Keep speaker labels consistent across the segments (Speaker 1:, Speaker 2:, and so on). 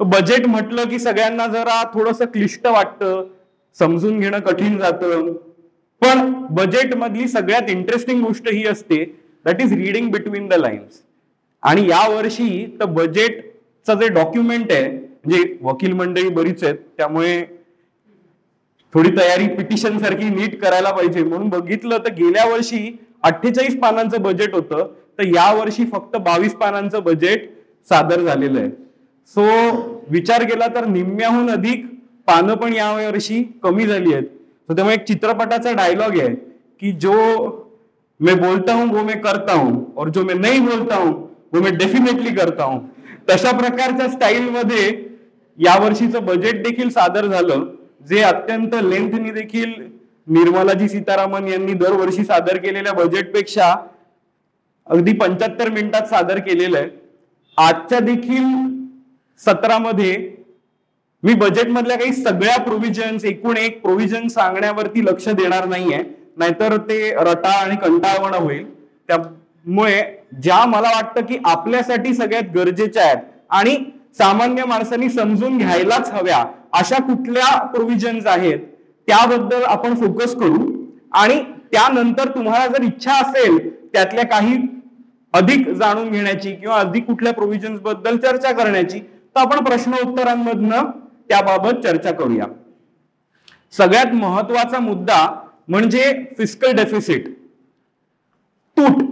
Speaker 1: Budget म्हटलं की सगळ्यांना जरा थोडंसं क्लिष्ट वाटतं, समजून घेणं कठीण जातं. पण बजेट मधली सगळ्यात इंटरेस्टिंग गोष्ट ही असते that is reading between the lines. आणि या वर्षी तर बजेटचं जे डॉक्युमेंट आहे, म्हणजे वकील मंडळी बरीच आहेत त्यामुळे थोडी तयारी पिटिशन सारखी नीट करायला पाहिजे, म्हणून बघितलं तर गेल्या वर्षी 48 पानांचं बजेट होतं, तर या वर्षी फक्त 22 पानांचं बजेट सादर झालेलं आहे. सो विचार केला तर निम्म्याहून अधिक पानं पण या वर्षी कमी झाली आहेत. तो त्यामुळे एक चित्रपटाचा डायलॉग आहे की जो मैं बोलता हूं वो मैं करता हूं और जो मैं नहीं बोलता हूं वो मैं डेफिनेटली करता हूं. तशा प्रकारच्या स्टाईलमध्ये यावर्षीचं बजेट देखील सादर झालं, जे अत्यंत लेंथनी देखील निर्मलाजी सीतारामन यांनी दरवर्षी सादर केलेल्या बजेटपेक्षा अगदी 75 मिनिटात सादर केलेलं आहे. आजच्या देखील सत्रामध्ये मी बजेटमधल्या काही सगळ्या प्रोव्हिजन्स, एकूण एक प्रोव्हिजन सांगण्यावरती लक्ष देणार नाहीये, नाहीतर ते रटाळ आणि कंटाळवाणं होईल. त्यामुळे ज्या मला वाटतं की आपल्यासाठी सगळ्यात गरजेच्या आहेत आणि सामान्य माणसांनी समजून घ्यायलाच हव्या अशा कुठल्या प्रोव्हिजन्स आहेत त्याबद्दल आपण फोकस करू. आणि त्यानंतर तुम्हाला जर इच्छा असेल त्यातल्या काही अधिक जाणून घेण्याची किंवा अधिक कुठल्या प्रोव्हिजन्स बद्दल चर्चा करण्याची, तर आपण प्रश्न उत्तरांमधनं त्याबाबत चर्चा करूया. सगळ्यात महत्वाचा मुद्दा म्हणजे फिस्कल डेफिसिट, तूट.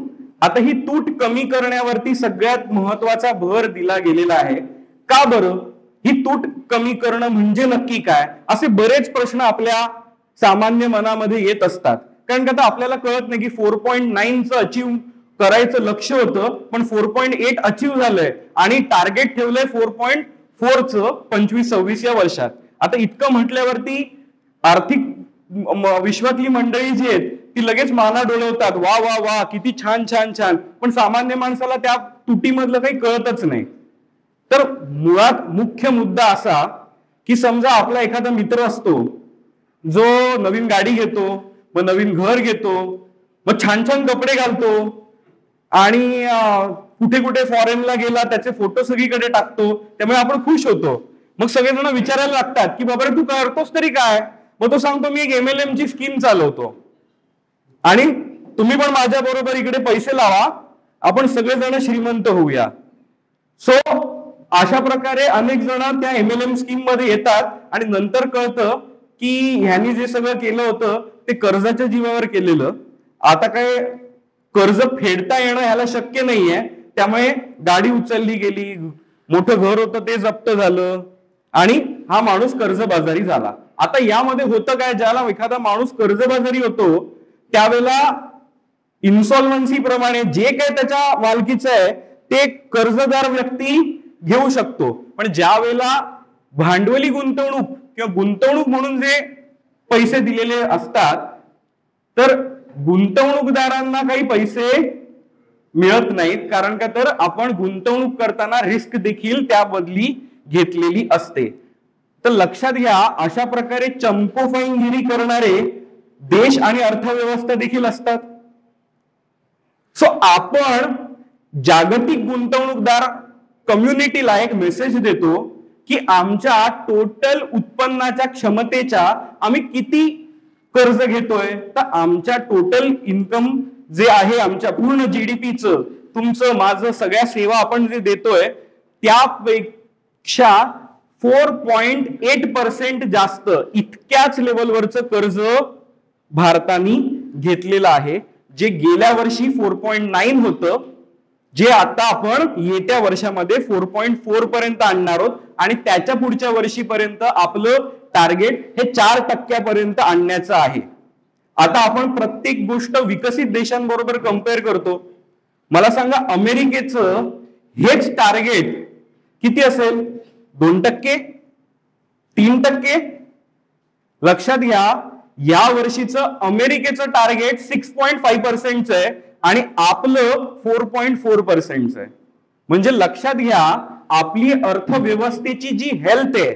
Speaker 1: आता ही तूट कमी करण्यावरती सगळ्यात महत्वाचा भर दिला गेलेला आहे. का बरं? ही तूट कमी करणं म्हणजे नक्की काय, असे बरेच प्रश्न आपल्या सामान्य मनामध्ये येत असतात. कारण का आपल्याला कळत नाही की 4.9चं अचीव करायचं लक्ष होतं पण 4.8 अचीव झालंय आणि टार्गेट ठेवलंय 4.4चं 25-26 या वर्षात. आता इतकं म्हटल्यावरती आर्थिक विश्वातली मंडळी जी आहेत ती लगेच माना डोलवतात, वा वा वा किती छान छान छान. पण सामान्य माणसाला त्या तुटीमधलं काही कळतच नाही. तर मुळात मुख्य मुद्दा असा की समजा आपला एखादा मित्र असतो जो नवीन गाडी घेतो, मग नवीन घर घेतो, मग छान छान कपडे घालतो आणि कुठे कुठे फॉरेनला गेला त्याचे फोटो सगळीकडे टाकतो, त्यामुळे आपण खुश होतो. मग सगळेजण विचारायला लागतात की बाबा तू करतोस तरी काय? मग तो सांगतो मी एक MLM ची स्कीम चालवतो आणि तुम्ही पण माझ्या बरोबर इकडे पैसे लावा, आपण सगळेजण श्रीमंत होऊया. सो अशा प्रकारे अनेक जण त्या MLM स्कीम मध्ये येतात आणि नंतर कळतं की ह्यांनी जे सगळं केलं होतं ते कर्जाच्या जीवावर केलेलं. आता काय कर्ज फेडता येणं ह्याला शक्य नाहीये, त्यामुळे गाडी उचलली गेली, मोठं घर होतं ते जप्त झालं आणि हा माणूस कर्जबाजारी झाला. आता यामध्ये होतं काय, ज्याला एखादा माणूस कर्जबाजारी होतो त्यावेळेला इन्सॉल्व्हन्सी प्रमाणे जे काही त्याच्या मालकीचं आहे ते कर्जदार व्यक्ती घेऊ शकतो. पण ज्या वेळेला भांडवली गुंतवणूक किंवा गुंतवणूक म्हणून जे पैसे दिलेले असतात तर गुंतवणूकदारांना काही पैसे मिळत नाहीत. कारण का तर आपण गुंतवणूक करताना रिस्क देखील त्या बदली घेतलेली असते. तर लक्षात घ्या, अशा प्रकारे चंपोफाईगिरी करणारे देश आणि अर्थव्यवस्था देखील असतात. सो आपण जागतिक गुंतवणूकदार कम्युनिटीला एक मेसेज देतो की आमच्या टोटल उत्पन्नाच्या क्षमतेच्या आम्ही किती कर्ज घेतोय, तर आमच्या टोटल इन्कम जे आहे आमच्या पूर्ण GDPचं, तुमचं माझं सगळ्या सेवा आपण जे देतोय त्यापेक्षा 4.8% जास्त इतक्याच लेवलवरचं कर्ज भारताने घेतलेलं आहे, जे गेल्या वर्षी 4.9 होतं, जे आता आपण येत्या वर्षामध्ये 4.4 पर्यंत आणणार आहोत आणि त्याच्या पुढच्या वर्षीपर्यंत आपलं टार्गेट हे 4% आणण्याचं आहे. आता आपण प्रत्येक गोष्ट विकसित देशांबरोबर कम्पेअर करतो. मला सांगा अमेरिकेचं हेच टार्गेट किती असेल? 2%? 3%? लक्षात घ्या, या वर्षीचं अमेरिकेचं टार्गेट 6.5% आहे आणि आपलं 4.4% आहे. म्हणजे लक्षात घ्या, आपली अर्थव्यवस्थेची जी हेल्थ आहे,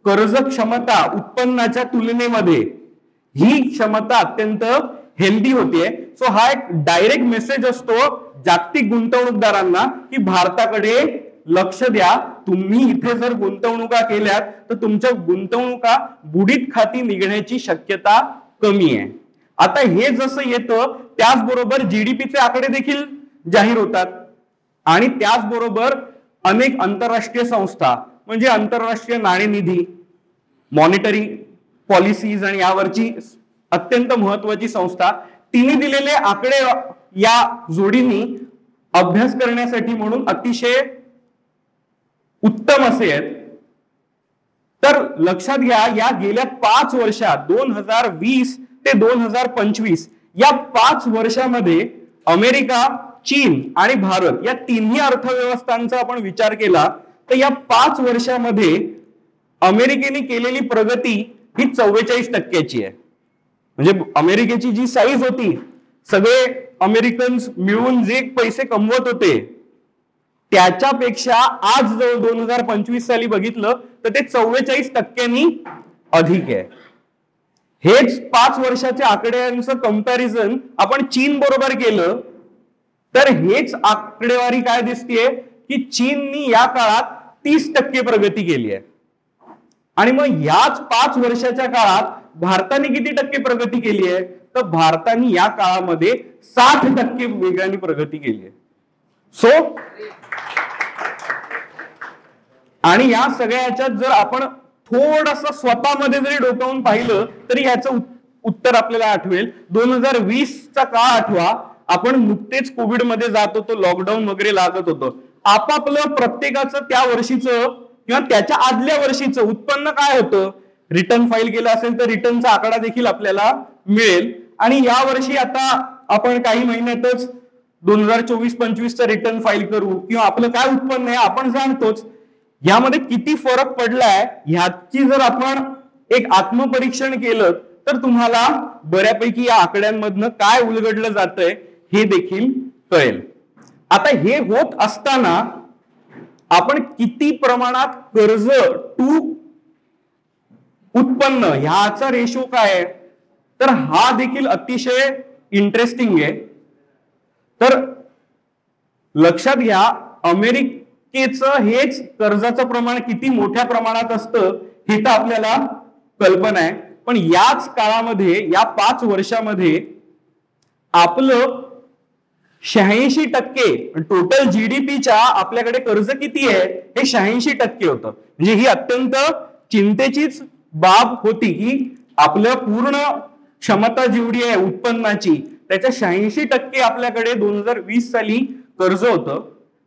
Speaker 1: कर्ज क्षमता उत्पन्नाच्या तुलनेमध्ये ही क्षमता अत्यंत हेल्दी होतीये. सो हा एक डायरेक्ट मेसेज असतो जागतिक गुंतवणूकदारांना की भारताकडे लक्ष द्या, तुम्ही इथे जर गुंतवणुका केल्यात तर तुमच्या गुंतवणुका बुडीत खाती निघण्याची शक्यता कमी आहे. आता हे जसं येतं त्याचबरोबर जीडीपीचे आकडे देखील जाहीर होतात आणि त्याचबरोबर अनेक आंतरराष्ट्रीय संस्था म्हणजे आंतरराष्ट्रीय नाणेनिधी, मॉनिटरी पॉलिसीज आणि यावरची अत्यंत महत्वाची संस्था, तिने दिलेले आकडे या जोडीनी अभ्यास करण्यासाठी म्हणून अतिशय उत्तम असे आहेत. तर लक्षात घ्या, या गेल्या 5 वर्षात 2020 ते 2025 या 5 वर्षामध्ये अमेरिका, चीन आणि भारत या तिन्ही अर्थव्यवस्थांचा आपण विचार केला तर या 5 वर्षामध्ये अमेरिकेने केलेली प्रगती ही 44% आहे. म्हणजे अमेरिकेची जी साईज होती, सगळे अमेरिकन्स मिळून जे पैसे कमवत होते त्याच्यापेक्षा आज जर 2025 साली बघितलं तर ते 44% अधिक आहे. हेच 5 वर्षाच्या आकड्यांचं कंपॅरिझन आपण चीन बरोबर केलं तर हेच आकडेवारी काय दिसतेय की चीननी या काळात 30% प्रगती केली आहे. आणि मग याच 5 वर्षाच्या काळात भारताने किती टक्के प्रगती केली आहे तर भारताने या काळामध्ये 60% वेगाने प्रगती केली आहे. सो आणि या सगळ्याच्यात जर आपण थोडंसं स्वतःमध्ये जरी डोकावून पाहिलं तरी याचं उत्तर आपल्याला आठवेल. 2020चा काळ आठवा, आपण नुकतेच कोविड मध्ये जात होतो, लॉकडाऊन वगैरे लागत होतं. आपापलं प्रत्येकाचं त्या वर्षीचं किंवा त्याच्या आदल्या वर्षीचं उत्पन्न काय होतं, रिटर्न फाईल केलं असेल तर रिटर्नचा आकडा देखील आपल्याला मिळेल. आणि या वर्षी आता आपण काही महिन्यातच 2024-25चा रिटर्न फाईल करू किंवा आपलं काय उत्पन्न आहे आपण जाणतोच. यामध्ये किती फरक पडलाय ह्याची जर आपण एक आत्मपरीक्षण केलं तर तुम्हाला बऱ्यापैकी या आकड्यांमधनं काय उलगडलं जातंय हे देखील कळेल. आता हे होत असताना आपण किती प्रमाणात कर्ज टू उत्पन्न ह्याचा रेशो काय आहे तर हा देखील अतिशय इंटरेस्टिंग आहे. तर लक्षात घ्या, अमेरिकेचं हेच कर्जाचं प्रमाण किती मोठ्या प्रमाणात असतं हे तर आपल्याला कल्पना आहे. पण याच काळामध्ये या 5 वर्षामध्ये आपलं 86% टोटल जीडीपीच्या आपल्याकडे कर्ज किती आहे हे 86% होतं. म्हणजे ही अत्यंत चिंतेचीच बाब होती की आपलं पूर्ण क्षमता जेवढी आहे उत्पन्नाची त्याच्या 86% आपल्याकडे 2020 साली कर्ज होतं.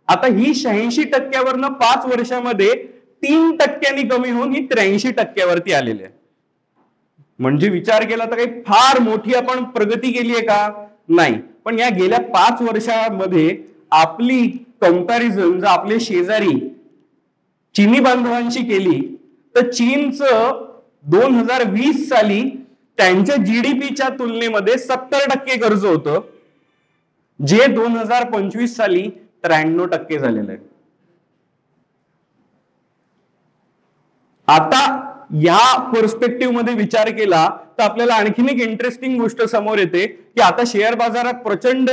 Speaker 1: आता ही 86%वरनं 5 वर्षामध्ये 3% कमी होऊन ही 83% आलेली आहे. म्हणजे विचार केला तर काही फार मोठी आपण प्रगती केली आहे का, नाही. पण या गेल्या 5 वर्षामध्ये आपली कंपॅरिझन जर आपले शेजारी चीनी बांधवांशी केली तर चीनचं 2020 साली त्यांच्या जीडीपीच्या तुलनेमध्ये 70% कर्ज होतं, जे 2025 साली 93% झालेलं आहे. आता या पर्स्पेक्टिव्ह मध्ये विचार केला तर आपल्याला आणखीन एक इंटरेस्टिंग गोष्ट समोर येते की आता शेअर बाजारात प्रचंड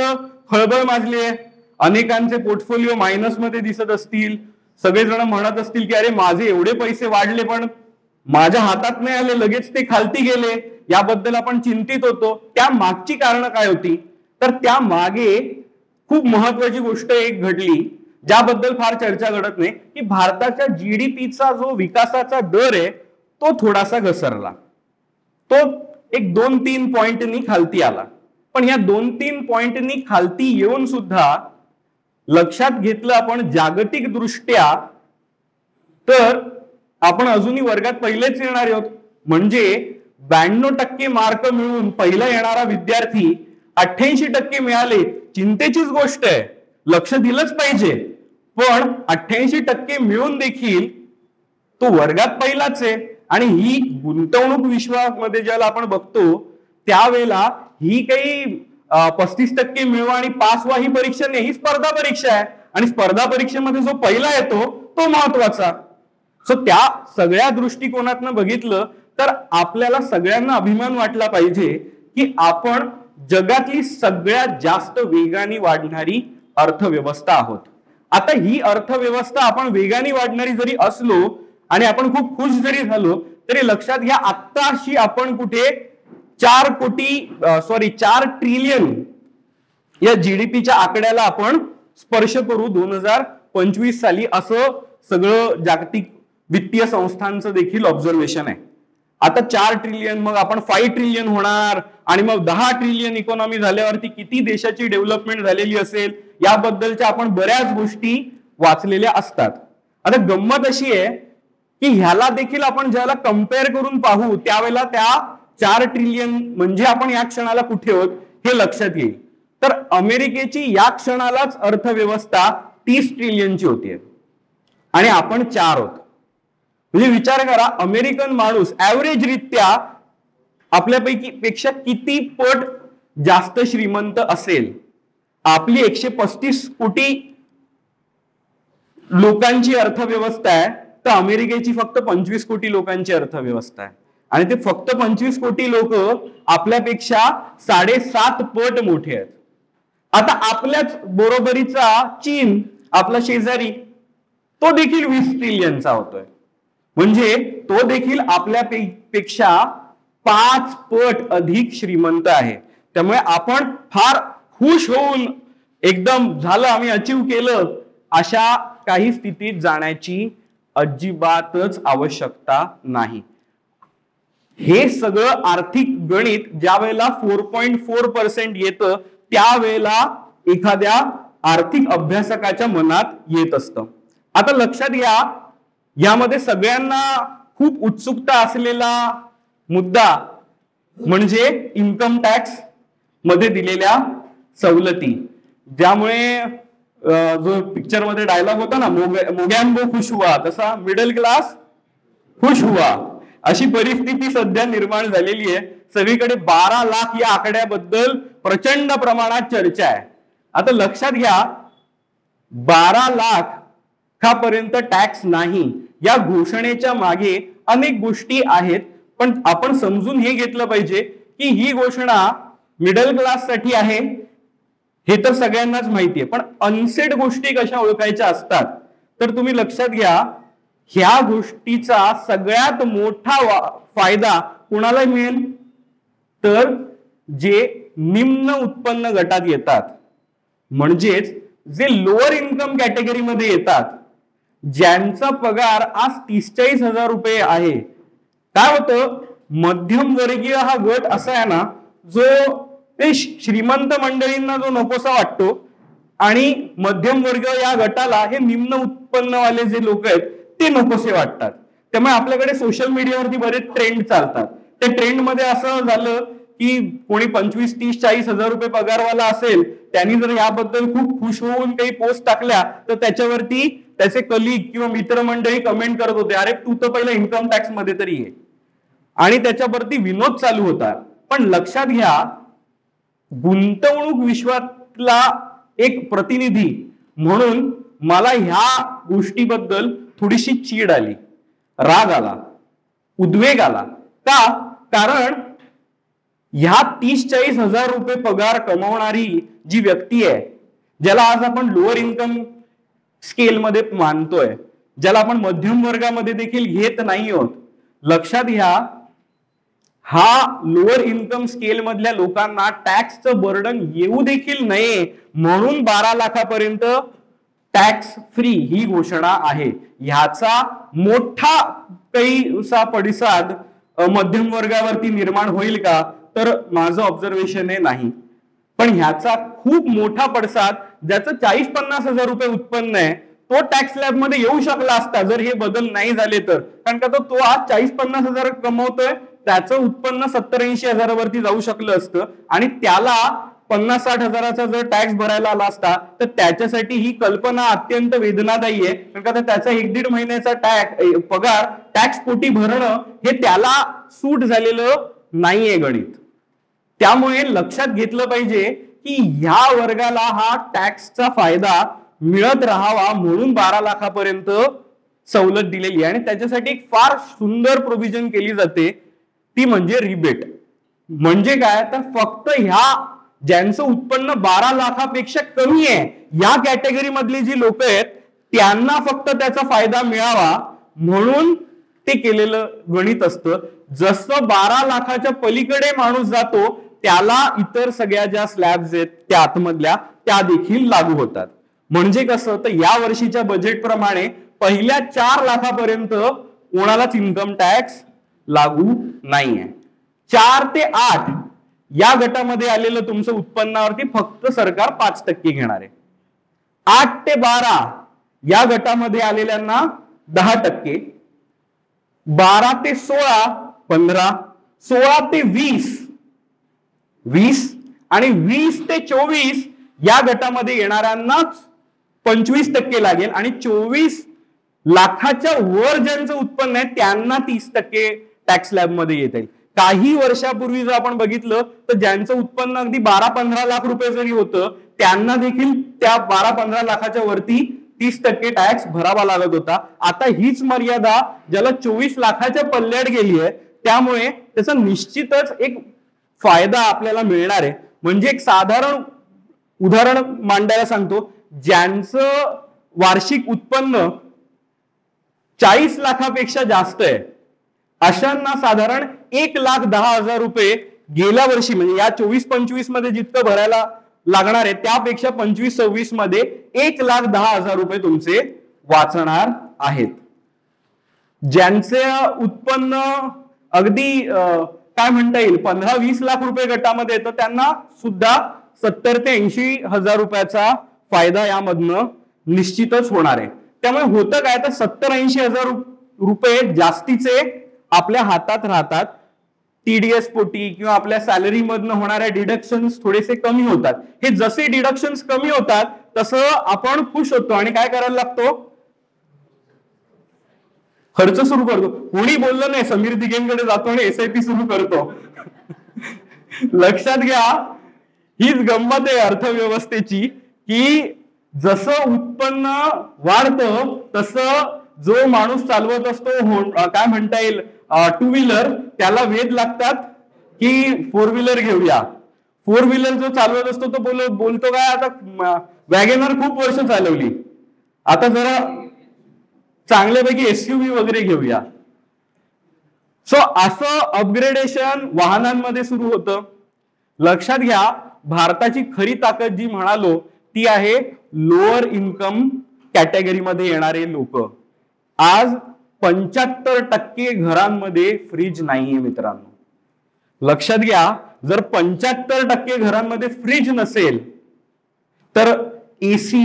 Speaker 1: खळबळ माजली आहे. अनेकांचे पोर्टफोलिओ मायनस मध्ये दिसत असतील. सगळेजण म्हणत असतील की अरे माझे एवढे पैसे वाढले पण माझ्या हातात नाही आले, लगेच ते खालती गेले. याबद्दल आपण चिंतित होतो. त्या मागची कारणं काय होती तर त्या मागे खूप महत्वाची गोष्ट एक घडली ज्याबद्दल फार चर्चा घडत नाही की भारताच्या जीडीपीचा जो विकासाचा दर आहे तो थोडासा घसरला. तो एक 2-3 पॉइंटनी खालती आला. पण या 2-3 पॉइंटनी खालती येऊन सुद्धा लक्षात घेतलं आपण जागतिक दृष्ट्या तर आपण अजूनही वर्गात पहिलेच येणार आहोत. म्हणजे 92% मार्क मिळवून पहिला येणारा विद्यार्थी 88% मिळाले, चिंतेचीच गोष्ट आहे, लक्ष दिलंच पाहिजे. पण 88% मिळून देखील तो वर्गात पहिलाच आहे. आणि ही गुंतवणूक विश्वामध्ये ज्याला आपण बघतो त्यावेळेला ही काही 35% मिळवा आणि पास व्हा ही परीक्षा नाही, ही स्पर्धा परीक्षा आहे. आणि स्पर्धा परीक्षेमध्ये जो पहिला येतो तो महत्वाचा. सो त्या सगळ्या दृष्टिकोनातनं बघितलं तर आपल्याला सगळ्यांना अभिमान वाटला पाहिजे की आपण जगातली सगळ्यात जास्त वेगाने वाढणारी अर्थव्यवस्था आहोत. आता ही अर्थव्यवस्था आपण वेगाने वाढणारी जरी असलो आणि आपण खूप खुश जरी झालो तरी लक्षात घ्या आत्ताशी आपण कुठे 4 ट्रिलियन या जीडीपीच्या आकड्याला आपण स्पर्श करू 2025 साली, असं सगळं जागतिक वित्तीय संस्थांचं देखील ऑब्झर्वेशन आहे. आता 4 ट्रिलियन, मग आपण 5 ट्रिलियन होणार आणि मग 10 ट्रिलियन इकॉनॉमी झाल्यावरती किती देशाची डेव्हलपमेंट झालेली असेल याबद्दलच्या आपण बऱ्याच गोष्टी वाचलेल्या असतात. आता गंमत अशी आहे की ह्याला देखील आपण ज्याला कम्पेअर करून पाहू त्यावेळेला त्या 4 ट्रिलियन म्हणजे आपण या क्षणाला कुठे आहोत हे लक्षात येईल. तर अमेरिकेची या क्षणालाच अर्थव्यवस्था 30 ट्रिलियनची होती आणि आपण 4 आहोत. म्हणजे विचार करा, अमेरिकन माणूस ऍव्हरेज रित्या आपल्यापैकी पेक्षा किती पट जास्त श्रीमंत असेल. आपली 135 कोटी लोकांची अर्थव्यवस्था आहे, तर अमेरिकेची फक्त 25 कोटी लोकांची अर्थव्यवस्था आहे आणि ते फक्त 25 कोटी लोक आपल्यापेक्षा 7.5 पट मोठे आहेत. आता आपल्याच बरोबरीचा चीन, आपला शेजारी, तो देखील 20 ट्रिलियनचा होतोय. म्हणजे तो देखील आपल्यापेक्षा 5 पट अधिक श्रीमंत आहे. त्यामुळे आपण फार खुश होऊन एकदम झालं आम्ही अचीव केलं अशा काही स्थितीत जाण्याची अजिबातच आवश्यकता नाही. हे सगळं आर्थिक गणित ज्या वेळेला 4.4% येतं त्यावेळेला एखाद्या आर्थिक अभ्यासकाच्या मनात येत असतं. आता लक्षात घ्या, यामध्ये सगळ्यांना खूप उत्सुकता असलेला मुद्दा म्हणजे इन्कम टॅक्स मध्ये दिलेल्या सवलती, ज्यामुळे जो पिक्चर मध्ये डायलॉग होता ना, मोगॅम्बो खुश हुआ, तसा मिडल क्लास खुश हुआ, अशी परिस्थिती सध्या निर्माण झालेली आहे. सगळीकडे 12 लाख या आकड्याबद्दल प्रचंड प्रमाणात चर्चा आहे. आता लक्षात घ्या, 12 लाखापर्यंत टॅक्स नाही या घोषणेच्या मागे अनेक गोष्टी आहेत, पण आपण समजून हे घेतलं पाहिजे की ही घोषणा मिडल क्लास साठी आहे हे तर सगळ्यांनाच माहितीये. पण अनसेड गोष्टी कशा ओळखायच्या असतात तर तुम्ही लक्षात घ्या, ह्या गोष्टीचा सगळ्यात मोठा फायदा कोणाला मिळेल तर जे निम्न उत्पन्न गटात येतात, म्हणजेच जे लोअर इन्कम कॅटेगरीमध्ये येतात, ज्यांचा पगार आज 30-40 हजार रुपये आहे. काय होतं, मध्यमवर्गीय हा गट असा आहे ना जो ते श्रीमंत मंडळींना जो नकोसा वाटतो आणि मध्यम वर्ग या गटाला हे निम्न उत्पन्नवाले जे लोक आहेत ते नकोसे वाटतात. त्यामुळे आपल्याकडे सोशल मीडियावरती बरेच ट्रेंड चालतात. त्या ट्रेंड मध्ये असं झालं की कोणी 25, 30, 40 हजार रुपये पगारवाला असेल, त्यांनी जर याबद्दल खूप खुश होऊन काही पोस्ट टाकल्या तर त्याच्यावरती त्याचे कलीग किंवा मित्रमंडळी कमेंट करत होते, अरे तू तर पहिला इन्कम टॅक्स मध्ये तरी ये, आणि त्याच्यावरती विनोद चालू होता. पण लक्षात घ्या, गुंतवणूक विश्वातला एक प्रतिनिधी म्हणून मला ह्या गोष्टीबद्दल थोडीशी चीड आली, राग आला, उद्वेग आला. का? कारण ह्या 30-40 हजार रुपये पगार कमवणारी जी व्यक्ती आहे, ज्याला आज आपण लोअर इन्कम स्केलमध्ये मानतोय, ज्याला आपण मध्यम वर्गामध्ये देखील घेत नाही आहोत, लक्षात घ्या, हा लोअर इन्कम स्केल मधल्या लोकांना टॅक्सचं बर्डन येऊ देखील नये म्हणून 12 लाखापर्यंत टॅक्स फ्री ही घोषणा आहे. ह्याचा मोठा काहीसा प्रतिसाद मध्यम वर्गावरती निर्माण होईल का तर माझं ऑब्झर्वेशन आहे नाही. पण ह्याचा खूप मोठा पडसाद ज्याचं 40-50 हजार रुपये उत्पन्न आहे तो टॅक्स स्लॅब मध्ये येऊ शकला असता जर हे बदल नाही झाले तर. कारण का तो आज 40-50 हजार कमवतोय, त्याचं उत्पन्न 70-80 हजारावरती जाऊ शकलं असतं आणि त्याला 50-60 हजाराचा जर टॅक्स भरायला आला असता तर त्याच्यासाठी ही कल्पना अत्यंत वेदनादायी आहे. कारण का त्याचा 1-1.5 महिन्याचा पगार टॅक्स पोटी भरणं हे त्याला सूट झालेलं नाहीये गणित. त्यामुळे लक्षात घेतलं पाहिजे की ह्या वर्गाला हा टॅक्सचा फायदा मिळत राहावा म्हणून 12 लाखापर्यंत सवलत दिलेली आहे. आणि त्याच्यासाठी एक फार सुंदर प्रोव्हिजन केली जाते, ती म्हणजे रिबेट. म्हणजे काय तर फक्त ह्या ज्यांचं उत्पन्न 12 लाखापेक्षा कमी आहे या कॅटेगरी मधली जी लोक आहेत त्यांना फक्त त्याचा फायदा मिळावा म्हणून ते केलेलं गणित असतं. जसं 12 लाखाच्या पलीकडे माणूस जातो त्याला इतर सगळ्या ज्या स्लॅब्स आहेत त्या आतमधल्या त्या देखील लागू होतात. म्हणजे कसं, तर या वर्षीच्या बजेट प्रमाणे पहिल्या 4 लाखापर्यंत कोणालाच इन्कम टॅक्स लागू नाहीये. 4 ते 8 या गटामध्ये आलेलं तुमचं उत्पन्नावरती फक्त सरकार 5% घेणार आहे. 8 ते 12 या गटामध्ये आलेल्यांना 10%, 12 ते 16 15, 16 ते 20 आणि 20 ते 24 या गटामध्ये येणाऱ्यांनाच 25% लागेल आणि 24 लाखाच्या वर ज्यांचं उत्पन्न आहे त्यांना 30% टॅक्स स्लॅब मध्ये येतील. काही वर्षापूर्वी जर आपण बघितलं तर ज्यांचं उत्पन्न अगदी 12-15 लाख रुपये जरी होतं त्यांना देखील त्या 12-15 लाखाच्या वरती 30% टॅक्स भरावा लागत होता. आता हीच मर्यादा ज्याला 24 लाखाच्या पल्ल्यात गेली आहे त्यामुळे त्याचा निश्चितच एक फायदा आपल्याला मिळणार आहे. म्हणजे एक साधारण उदाहरण मांडायला सांगतो, ज्यांचं वार्षिक उत्पन्न 40 लाखापेक्षा जास्त आहे अशांना साधारण 1,10,000 रुपये गेल्या वर्षी म्हणजे या 24-25 मध्ये जितकं भरायला लागणार आहे त्यापेक्षा 25-26 मध्ये 1,10,000 रुपये तुमचे वाचणार आहेत. ज्यांचे उत्पन्न अगदी काय म्हणता येईल 15-20 लाख रुपये गटामध्ये येतं त्यांना सुद्धा 70 ते 80 हजार रुपयाचा फायदा यामधनं निश्चितच होणार आहे. त्यामुळे होतं काय तर 70-80 हजार रुपये जास्तीचे आपल्या हातात राहतात. टीडीएस पोटी किंवा आपल्या सॅलरी मधनं होणाऱ्या डिडक्शन्स थोडेसे कमी होतात. हे जसे डिडक्शन्स कमी होतात तसं आपण खुश होतो आणि काय करायला लागतो, खर्च सुरू करतो. कोणी बोललं नाही, समीर दिघेंकडे जातो आणि SIP सुरू करतो. लक्षात घ्या, हीच गंमत आहे अर्थव्यवस्थेची की जसं उत्पन्न वाढतं तसं जो माणूस चालवत असतो काय म्हणता येईल 2 व्हीलर त्याला वेध लागतात की 4 व्हीलर घेऊया. 4 व्हीलर जो चालवत असतो तो बोलतो काय आता वॅगनर खूप वर्ष चालवली, आता जरा चांगल्यापैकी SUV वगैरे घेऊया. सो असं अपग्रेडेशन वाहनांमध्ये सुरू होतं. लक्षात घ्या, भारताची खरी ताकद जी म्हणालो ती आहे लोअर इन्कम कॅटेगरीमध्ये येणारे लोक. आज 75% घरांमध्ये फ्रीज नाहीये मित्रांनो. लक्षात घ्या, जर 75% घरांमध्ये फ्रीज नसेल तर AC,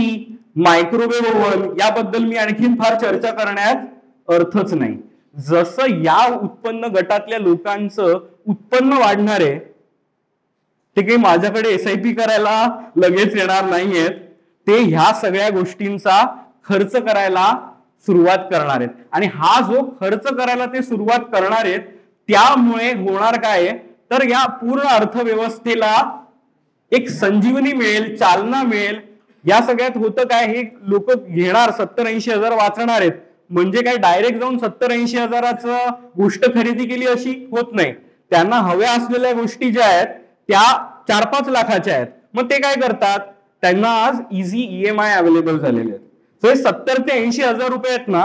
Speaker 1: मायक्रोवेव्ह ओव्हन याबद्दल मी आणखीन फार चर्चा करण्यात अर्थच नाही. जसं या उत्पन्न गटातल्या लोकांचं उत्पन्न वाढणार आहे ते काही माझ्याकडे SIP करायला लगेच येणार नाहीयेत, ते ह्या सगळ्या गोष्टींचा खर्च करायला सुरुवात करणार आहेत. आणि हा जो खर्च करायला ते सुरुवात करणार आहेत त्यामुळे होणार काय तर या पूर्ण अर्थव्यवस्थेला एक संजीवनी मिळेल, चालना मिळेल. या सगळ्यात होतं काय, हे लोक घेणार 70-80 हजार वाचणार आहेत म्हणजे काय डायरेक्ट जाऊन 70-80 हजाराचं गोष्ट खरेदी केली अशी होत नाही. त्यांना हव्या असलेल्या गोष्टी ज्या आहेत त्या 4-5 लाखाच्या आहेत. मग ते काय करतात, त्यांना आज इझी EMI अवेलेबल झालेले आहेत. सो हे 70 ते 80 हजार रुपये आहेत ना,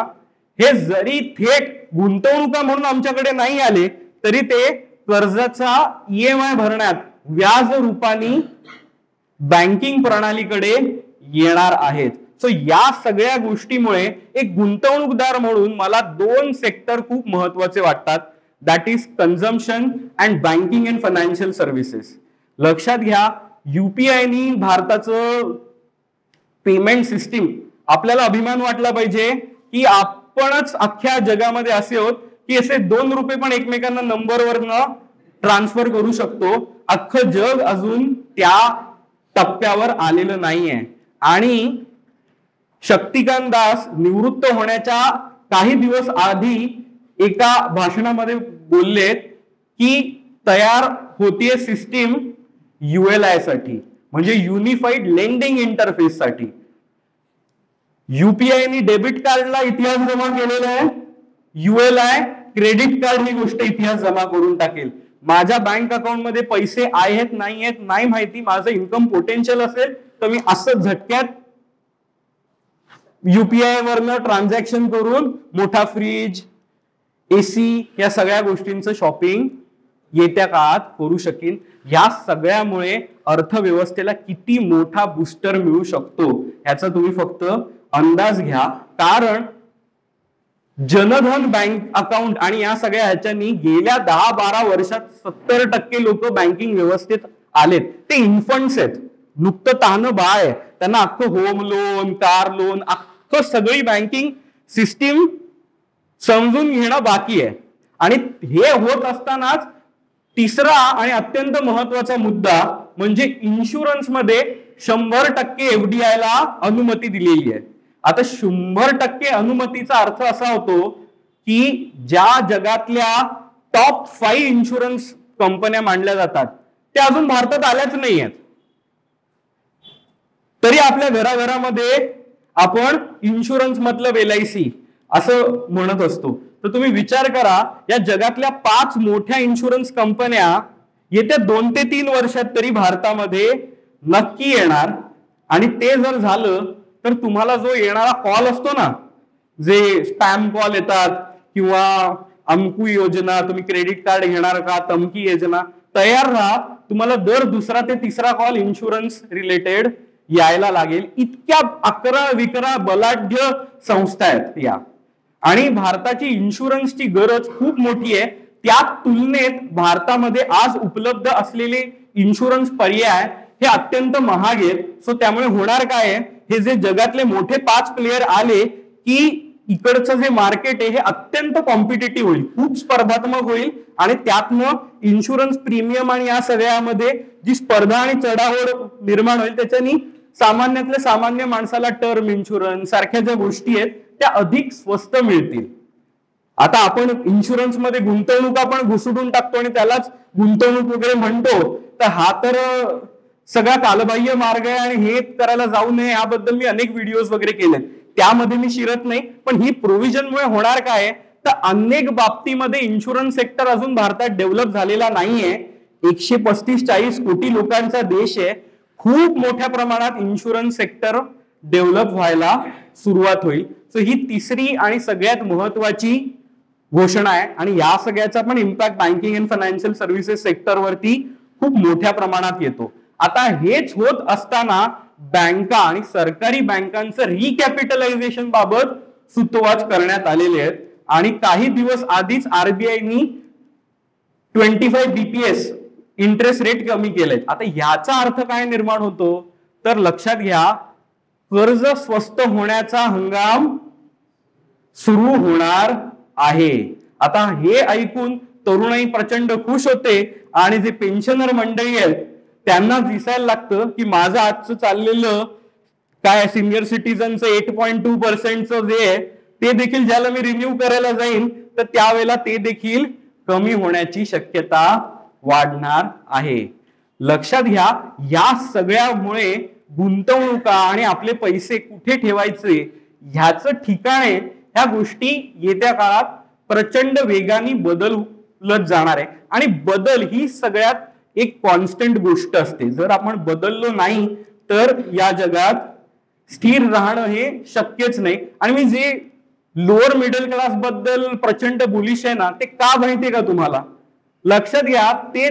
Speaker 1: हे जरी थेट गुंतवणुका म्हणून आमच्याकडे नाही आले तरी ते कर्जाचा EMI भरण्यात व्याज रूपाने बँकिंग प्रणालीकडे येणार आहेत. सो या सगळ्या गोष्टीमुळे एक गुंतवणूकदार म्हणून मला 2 सेक्टर खूप महत्वाचे वाटतात, that is consumption and banking and financial services. लक्षात घ्या, UPIनी भारताचं पेमेंट सिस्टीम आपल्याला अभिमान वाटला पाहिजे की आपणच अख्ख्या जगामध्ये असे आहोत की असे 2 रुपये पण एकमेकांना नंबरवरनं ट्रान्सफर करू शकतो. अख्खं जग अजून त्या टप्प्यावर आलेलं नाहीये. आणि शक्तिकांत दास निवृत्त होण्याच्या काही दिवस आधी एका भाषणामध्ये बोललेत की तयार होतीये सिस्टीम ULI साठी, म्हणजे युनिफाईड लेंडिंग इंटरफेस साठी. UPIनी डेबिट कार्डला इतिहास जमा केलेला आहे, ULI क्रेडिट कार्ड ही गोष्ट इतिहास जमा करून टाकेल. माझ्या बँक अकाउंट मध्ये पैसे आहेत नाही माहिती, माझं इन्कम पोटेन्शियल असेल तर मी असं झटक्यात युपीआय वरनं ट्रान्झॅक्शन करून मोठा फ्रीज, एसी या सगळ्या गोष्टींचं शॉपिंग येत्या काळात करू शकेन. या सगळ्यामुळे अर्थव्यवस्थेला किती मोठा बूस्टर मिळू शकतो याचा तुम्ही फक्त अंदाज घ्या. कारण जनधन बँक अकाउंट आणि या सगळ्या ह्याच्यानी गेल्या 10-12 वर्षात 70% लोक बँकिंग व्यवस्थेत आलेत. ते इन्फंट्स आहेत, नुकतं तानं बाळ आहे. त्यांना अख्खं होम लोन, कार लोन, अख्खं सगळी बँकिंग सिस्टीम समजून घेणं बाकी आहे. आणि हे होत असतानाच तिसरा आणि अत्यंत महत्वाचा मुद्दा म्हणजे इन्शुरन्स मध्ये 100% एफडीआय ला अनुमती दिलेली आहे. आता 100% अनुमतीचा अर्थ असा होतो की ज्या जगातल्या टॉप 5 इन्शुरन्स कंपन्या मानल्या जातात त्या अजून भारतात आल्याच नाही आहेत. तरी आपल्या घराघरामध्ये आपण इन्शुरन्स मतलब LIC असं म्हणत असतो. तर तुम्ही विचार करा, या जगातल्या 5 मोठ्या इन्शुरन्स कंपन्या येत्या 2 ते 3 वर्षात तरी भारतामध्ये नक्की येणार. आणि ते जर झालं तर तुम्हाला जो येणारा कॉल असतो ना, जे स्पॅम कॉल येतात किंवा अमकू योजना, तुम्ही क्रेडिट कार्ड घेणार का, तमकी योजना, तयार राहा. तुम्हाला दर दुसरा ते तिसरा कॉल इन्शुरन्स रिलेटेड यायला लागेल. इतक्या अकरा विकरा बलाढ्य संस्था आहेत या. आणि भारताची इन्शुरन्सची गरज खूप मोठी आहे. त्या तुलनेत भारतामध्ये आज उपलब्ध असलेले इन्शुरन्स पर्याय हे अत्यंत महाग आहेत. सो त्यामुळे होणार काय आहे, हे जे जगातले मोठे 5 प्लेयर आले की इकडचं जे मार्केट आहे हे अत्यंत कॉम्पिटेटिव्ह होईल, खूप स्पर्धात्मक होईल. आणि त्यातनं इन्शुरन्स प्रीमियम आणि या सगळ्यामध्ये जी स्पर्धा आणि चढाओढ निर्माण होईल त्याच्यानी सामान्यातल्या सामान्य माणसाला टर्म इन्शुरन्स सारख्या ज्या गोष्टी आहेत त्या अधिक स्वस्त मिळतील. आता आपण इन्शुरन्स मध्ये गुंतवणूक आपण घुसडून टाकतो आणि त्यालाच गुंतवणूक वगैरे म्हणतो. तर हा तर सगळा कालबाह्य मार्ग आहे आणि हे करायला जाऊ नये याबद्दल मी अनेक व्हिडिओज वगैरे केलेत, त्यामध्ये मी शिरत नाही. पण ही प्रोव्हिजनमुळे होणार काय तर अनेक बाबतीमध्ये इन्शुरन्स सेक्टर अजून भारतात डेव्हलप झालेला नाहीये. 135-40 कोटी लोकांचा देश आहे. खूप मोठ्या प्रमाणात इन्शुरन्स सेक्टर डेव्हलप व्हायला सुरुवात होईल. सो ही तिसरी आणि सगळ्यात महत्वाची घोषणा आहे. आणि या सगळ्याचा पण impact banking and financial services सेक्टरवरती खूप मोठ्या प्रमाणात येतो. आता हेच होत असताना बँका आणि सरकारी बँकांचं रिकॅपिटलायझेशन बाबत सुतोवाच करण्यात आलेले आहेत. आणि काही दिवस आधीच आरबीआयनी 25 BPS इंटरेस्ट रेट कमी केलेत. आता याचा अर्थ काय निर्माण होतो तर लक्षात घ्या, कर्ज स्वस्त होण्याचा हंगाम सुरू होणार आहे. आता हे ऐकून तरुणाई प्रचंड खुश होते आणि जे पेन्शनर मंडळी आहेत त्यांना दिसायला लागतं की माझं आजचं चाललेलं काय सिनियर सिटीजनचं 8.2% जे आहे ते देखील ज्याला मी रिन्यू करायला जाईन तर त्यावेळेला ते देखील कमी होण्याची शक्यता वाढणार आहे. लक्षात घ्या, या सगळ्यामुळे गुंतवणुका आणि आपले पैसे कुठे ठेवायचे ह्याचं ठिकाणे ह्या गोष्टी येत्या काळात प्रचंड वेगाने बदलत जाणार आहे. आणि बदल ही सगळ्यात एक कॉन्स्टंट गोष्ट असते. जर आपण बदललो नाही तर या जगात स्थिर राहणं हे शक्यच नाही. आणि मी जे लोअर मिडल क्लास बद्दल प्रचंड बुलिश आहे ना, ते का माहितीये का तुम्हाला? लक्षात घ्या, ते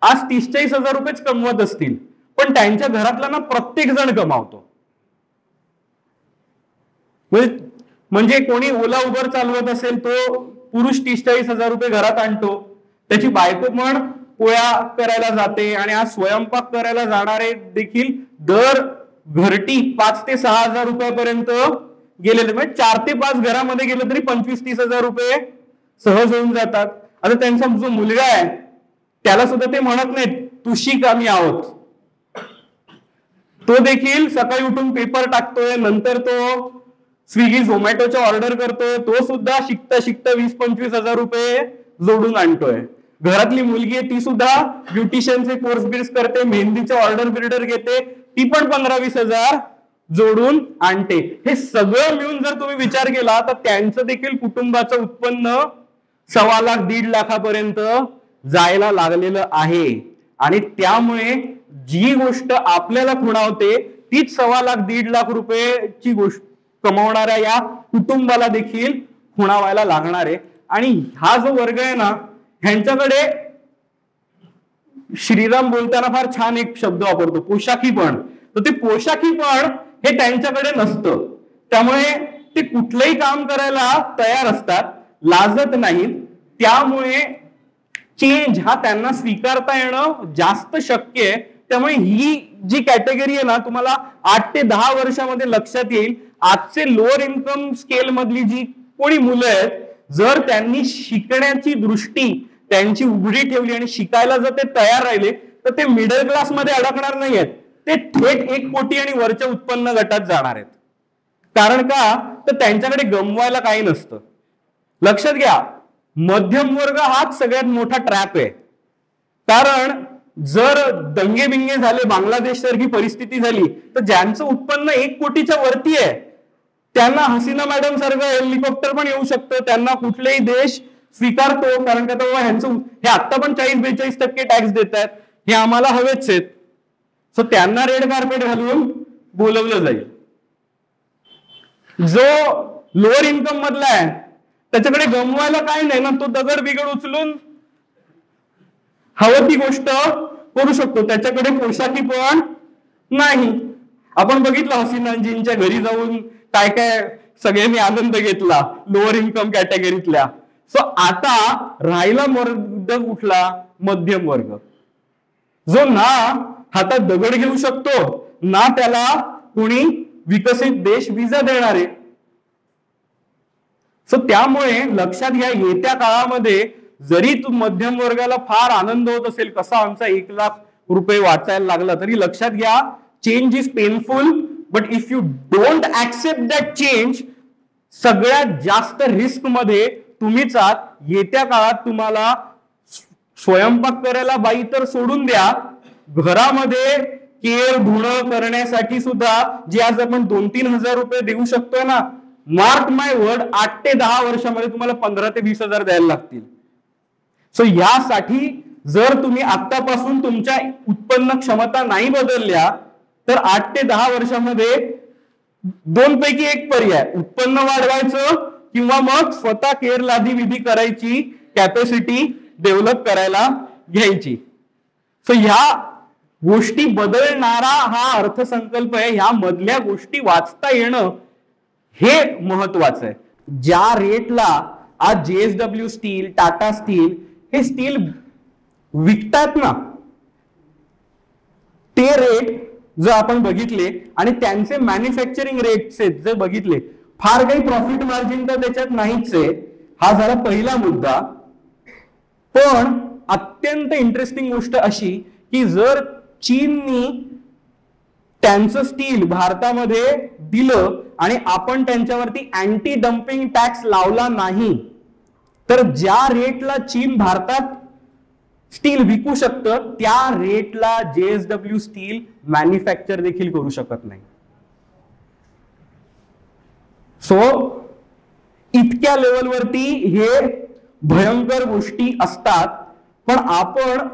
Speaker 1: आज 30-40 हजार रुपयेच कमवत असतील पण त्यांच्या घरातला ना प्रत्येक जण कमावतो. म्हणजे कोणी ओला उबर चालवत असेल तो पुरुष 30-40 हजार रुपये घरात आणतो, त्याची बायको पण पोळ्या करायला जाते आणि आज स्वयंपाक करायला जाणारे देखील दर घरटी 5 ते 6 हजार रुपयापर्यंत गेलेले. म्हणजे 4 ते 5 घरामध्ये गेलं तरी 25-30 हजार रुपये सहज होऊन जातात. आता त्यांचा जो मुलगा आहे त्याला सुद्धा ते म्हणत नाहीत तू शिक आम्ही आहोत, तो देखील सकाळी उठून पेपर टाकतोय, नंतर तो स्विगी झोमॅटोच्या ऑर्डर करतोय, तो सुद्धा शिकता शिकता 20-25 हजार रुपये जोडून आणतोय. घरातली मुलगी आहे ती सुद्धा ब्युटिशियनचे कोर्स बिर्स करते, मेहंदीचे ऑर्डर बिर्डर घेते, ती पण 15-20 हजार जोडून आणते. हे सगळं मिळून जर तुम्ही विचार केला तर त्यांचं देखील कुटुंबाचं उत्पन्न 1.25 लाख 1.5 लाखापर्यंत जायला लागलेलं आहे. आणि त्यामुळे जी गोष्ट आपल्याला खुणावते तीच 1.25 लाख 1.5 लाख रुपयेची गोष्ट कमावणाऱ्या या कुटुंबाला देखील खुणावायला लागणार आहे. आणि हा जो वर्ग आहे ना, ह्यांच्याकडे श्रीराम बोलताना फार छान एक शब्द वापरतो, पोशाखीपण. तर ते पोशाखीपण हे त्यांच्याकडे नसतं. त्यामुळे ते कुठलंही काम करायला तयार असतात, लाजत नाहीत. त्यामुळे चेंज हा त्यांना स्वीकारता येणं जास्त शक्य आहे. त्यामुळे ही जी कॅटेगरी आहे ना, तुम्हाला 8 ते 10 वर्षामध्ये लक्षात येईल. आजचे लोअर इन्कम स्केल मधली जी कोणी मुलं आहेत, जर त्यांनी शिकण्याची दृष्टी त्यांची उघडी ठेवली आणि शिकायला जर ते तयार राहिले, तर ते मिडल क्लास मध्ये अडकणार नाही आहेत. ते थेट 1 कोटी आणि वरच्या उत्पन्न गटात जाणार आहेत. कारण का, तर त्यांच्याकडे गमवायला काही नसतं. लक्षात घ्या, मध्यम वर्ग हाच सगळ्यात मोठा ट्रॅप आहे. कारण जर दंगे बिंगे झाले, बांगलादेश सारखी परिस्थिती झाली, तर ज्यांचं उत्पन्न 1 कोटीच्या वरती आहे त्यांना हसीना मॅडम सारखं हेलिकॉप्टर पण येऊ शकतं, त्यांना कुठलेही देश स्वीकारतो. कारण का तेव्हा ह्यांचं हे आता पण 40-42% टॅक्स देत आहेत, हे आम्हाला हवेच आहेत. सो त्यांना रेड कार्पेट घालून बोलवलं जाईल. जो लोअर इन्कम मधला आहे त्याच्याकडे गमवायला काही नाही ना, तो दगड बिगड उचलून हवं ती गोष्ट करू शकतो. त्याच्याकडे पोशाखी पण नाही. आपण बघितलं हसीनाजींच्या घरी जाऊन काय काय सगळ्यांनी आनंद घेतला लोअर इन्कम कॅटेगरीतल्या. सो आता राहिला वर्ग कुठला, मध्यम वर्ग, जो ना हातात दगड घेऊ शकतो, ना त्याला कोणी विकसित देश विजा देणार आहे. सो त्यामुळे लक्षात घ्या, येत्या काळामध्ये जरी तू मध्यम वर्गाला फार आनंद होत असेल, कसा आमचा 1 लाख रुपये वाचायला लागला, तरी लक्षात घ्या, change is painful. But if you don't accept that change, सगळ्यात जास्त रिस्क मध्ये तुम्हीच आहात. येत्या काळात तुम्हाला स्वयंपाक करायला बाई तर सोडून द्या, घरामध्ये केर धुणं करण्यासाठी सुद्धा जे आज आपण 2-3 हजार रुपये देऊ शकतोय ना, मार्क माय वर्ड, 8 ते 10 वर्षामध्ये तुम्हाला 15 ते 20 हजार द्यायला लागतील. सो यासाठी जर तुम्ही आतापासून तुमच्या उत्पन्न क्षमता नाही बदलल्या, तर 8 ते 10 वर्षामध्ये 2 पैकी 1 पर्याय, उत्पन्न वाढवायचं किंवा मग स्वतः केर लादी विधी करायची कॅपॅसिटी डेव्हलप करायला घ्यायची. सो ह्या गोष्टी बदलणारा हा अर्थसंकल्प आहे. ह्या मधल्या गोष्टी वाचता येणं हे महत्वाचं आहे. ज्या रेटला आज JSW स्टील, टाटा स्टील हे स्टील विकतात ना, ते रेट जर आपण बघितले आणि त्यांचे मॅन्युफॅक्चरिंग रेट्स जर बघितले, फार काही प्रॉफिट मार्जिन तर त्याच्यात नाहीच आहे. हा झाला पहिला मुद्दा. पण अत्यंत इंटरेस्टिंग गोष्ट अशी की जर चीननी त्यांचं स्टील भारतामध्ये दिलं आणि आपण त्यांच्यावरती अँटी डम्पिंग टॅक्स लावला नाही, तर ज्या रेटला चीन भारतात स्टील विकू शकतं, त्या रेटला JSW स्टील मॅन्युफॅक्चर देखील करू शकत नाही. सो इतक्या लेवलवरती हे भयंकर गोष्टी असतात. पण आपण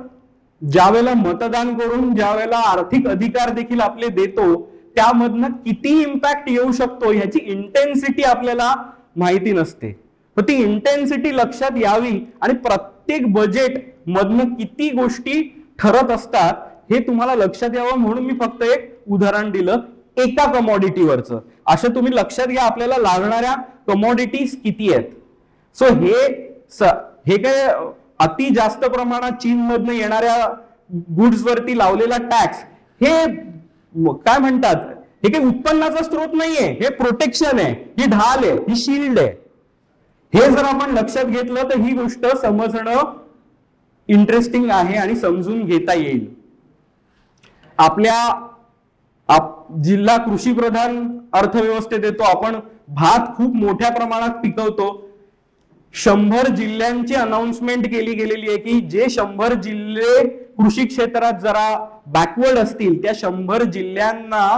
Speaker 1: ज्यावेळेला मतदान करून ज्यावेळेला आर्थिक अधिकार देखील आपले देतो, त्यामधनं किती इम्पॅक्ट येऊ शकतो ह्याची इंटेन्सिटी आपल्याला माहिती नसते. ती इंटेन्सिटी लक्षात यावी आणि प्रत्येक बजेट मधनं किती गोष्टी ठरत असतात हे तुम्हाला लक्षात यावं म्हणून मी फक्त एक उदाहरण दिलं एका कमॉडिटीवरचं. असं तुम्ही लक्षात घ्या, आपल्याला लागणाऱ्या कमॉडिटीज किती आहेत. सो हे काय अति जास्त प्रमाणात चीन मधनं येणाऱ्या गुड्स वरती लावलेला टॅक्स हे काय म्हणतात, हे काही उत्पन्नाचा स्रोत नाहीये, हे प्रोटेक्शन आहे, ही ढाल आहे, ही शिल्ड आहे. हे जर आपण लक्षात घेतलं तर ही गोष्ट समजणं इंटरेस्टिंग आहे आणि समजून घेता येईल. आपल्या जिल्हा कृषी प्रधान अर्थव्यवस्थेत येतो आपण. भात खूप मोठ्या प्रमाणात पिकवतो. 100 जिल्ह्यांची अनाउन्समेंट केली गेलेली आहे की जे 100 जिल्हे कृषी क्षेत्रात जरा बॅकवर्ड असतील, त्या 100 जिल्ह्यांना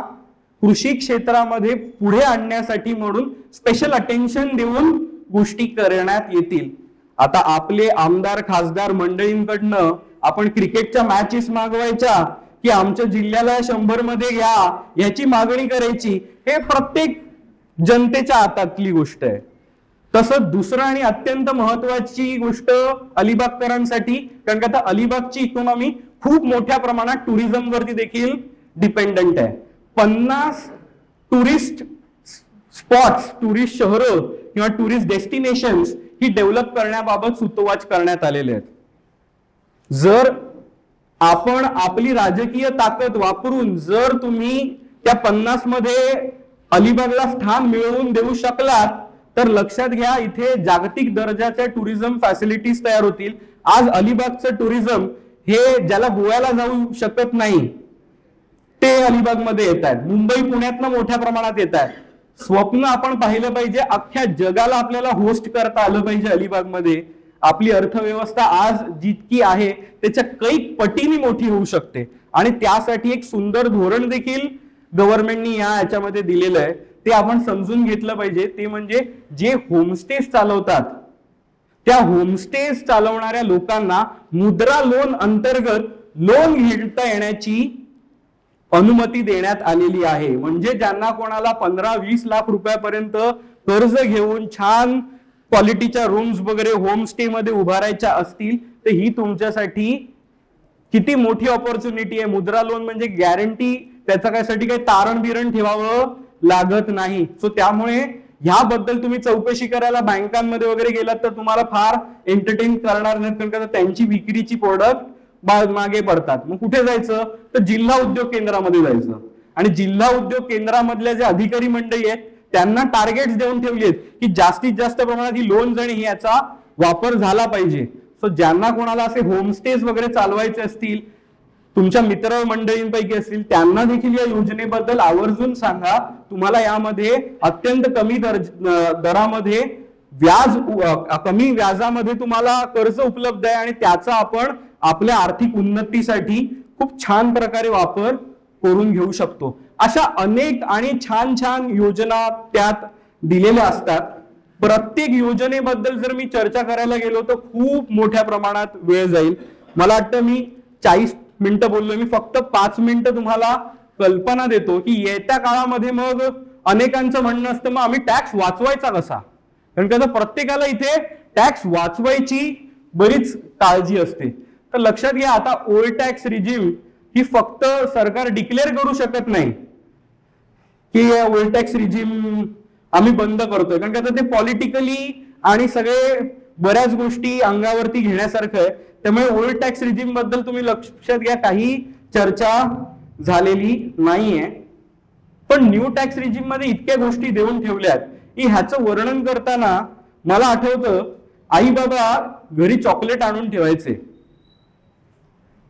Speaker 1: कृषी क्षेत्रामध्ये पुढे आणण्यासाठी म्हणून स्पेशल अटेन्शन देऊन गोष्टी करण्यात येतील. आता आपले आमदार खासदार मंडळींकडनं आपण क्रिकेटच्या मॅचेस मागवायच्या की आमच्या जिल्ह्याला 100 मध्ये घ्या याची मागणी करायची. हे प्रत्येक जनतेच्या हातातली गोष्ट आहे. तसंच दुसरं आणि अत्यंत महत्वाची गोष्ट अलिबागकरांसाठी, कारण का आता अलिबागची इकॉनॉमी खूप मोठ्या प्रमाणात टुरिझम वरती देखील डिपेंडंट आहे. 50 टुरिस्ट स्पॉट्स, टुरिस्ट शहरं किंवा टुरिस्ट डेस्टिनेशन्स ही डेव्हलप करण्याबाबत सुतोवाच करण्यात आलेले आहेत. जर आपण आपली राजकीय ताकद वापरून जर तुम्ही त्या 50 मध्ये अलिबागला स्थान मिळवून देऊ शकलात तर लक्षात घ्या इथे जागतिक दर्जाच्या टुरिझम फॅसिलिटीज तयार होतील. आज अलिबागचं टुरिझम हे ज्याला गोव्याला जाऊ शकत नाही ते अलिबागमध्ये येत आहेत. मुंबई पुण्यातनं मोठ्या प्रमाणात येत आहेत. स्वप्न आपण पाहिलं पाहिजे, अख्ख्या जगाला आपल्याला होस्ट करता आलं पाहिजे अलिबागमध्ये. आपली अर्थव्यवस्था आज जितकी आहे त्याच्या कैक पटीने मोठी होऊ शकते आणि त्यासाठी एक सुंदर धोरण देखील गव्हर्नमेंटनी याच्यामध्ये दिलेलं आहे. ते आपण समजून घेतलं पाहिजे. ते म्हणजे जे होमस्टेज चालवतात त्या होमस्टेज चालवणाऱ्या लोकांना मुद्रा लोन अंतर्गत लोन घेता येण्याची अनुमती देण्यात आलेली आहे. म्हणजे ज्यांना कोणाला 15-20 लाख रुपयापर्यंत कर्ज घेऊन छान क्वालिटीच्या रूम्स वगैरे होमस्टे मध्ये उभारायच्या असतील तर ही तुमच्यासाठी किती मोठी ऑपॉर्च्युनिटी आहे. मुद्रा लोन म्हणजे गॅरंटी, त्याचा कायसाठी काही तारण बिरण ठेवावं लागत नाही. सो त्यामुळे ह्याबद्दल तुम्ही चौकशी करायला बँकांमध्ये वगैरे गेलात तर तुम्हाला फार एंटरटेन करणार नाहीत, कारण त्यांची विक्रीची प्रोडक्ट मागे पडतात. मग कुठे जायचं तर जिल्हा उद्योग केंद्रामध्ये जायचं आणि जिल्हा उद्योग केंद्रामधल्या जे अधिकारी मंडळी आहेत त्यांना टार्गेट्स देऊन ठेवली आहेत की जास्तीत जास्त प्रमाणात ही लोन्स आणि याचा वापर झाला पाहिजे. सो ज्यांना कोणाला असे होमस्टेज वगैरे चालवायचे असतील, तुमच्या मित्र मंडळींपैकी असतील, त्यांना देखील या योजनेबद्दल आवर्जून सांगा. तुम्हाला यामध्ये अत्यंत कमी दरामध्ये कमी व्याजामध्ये तुम्हाला कर्ज उपलब्ध आहे आणि त्याचा आपण आपल्या आर्थिक उन्नतीसाठी खूप छान प्रकारे वापर करून घेऊ शकतो. अशा अनेक आणि छान छान योजना त्यात दिलेल्या असतात. प्रत्येक योजनेबद्दल जर मी चर्चा करायला गेलो तर खूप मोठ्या प्रमाणात वेळ जाईल. मला वाटतं मी 40 मिनिटं बोललो, मी फक्त 5 मिनिटं तुम्हाला कल्पना देतो की येत्या काळामध्ये मग अनेकांचं म्हणणं असतं मग आम्ही टॅक्स वाचवायचा कसा, कारण का प्रत्येकाला इथे टॅक्स वाचवायची बरीच काळजी असते. तर लक्षात घ्या, आता ओल्ड टॅक्स रिजिम ही फक्त सरकार डिक्लेअर करू शकत नाही की ओल्ड टॅक्स रिजिम आम्ही बंद करतोय, कारण का ते पॉलिटिकली आणि सगळे बऱ्याच गोष्टी अंगावरती घेण्यासारखं आहे. त्यामुळे ओल्ड टॅक्स रिजिम बद्दल तुम्ही लक्षात घ्या काही चर्चा झालेली नाहीये. पण न्यू टॅक्स रिजिम मध्ये इतक्या गोष्टी देऊन ठेवल्यात की ह्याचं वर्णन करताना मला आठवतं आई बाबा घरी चॉकलेट आणून ठेवायचे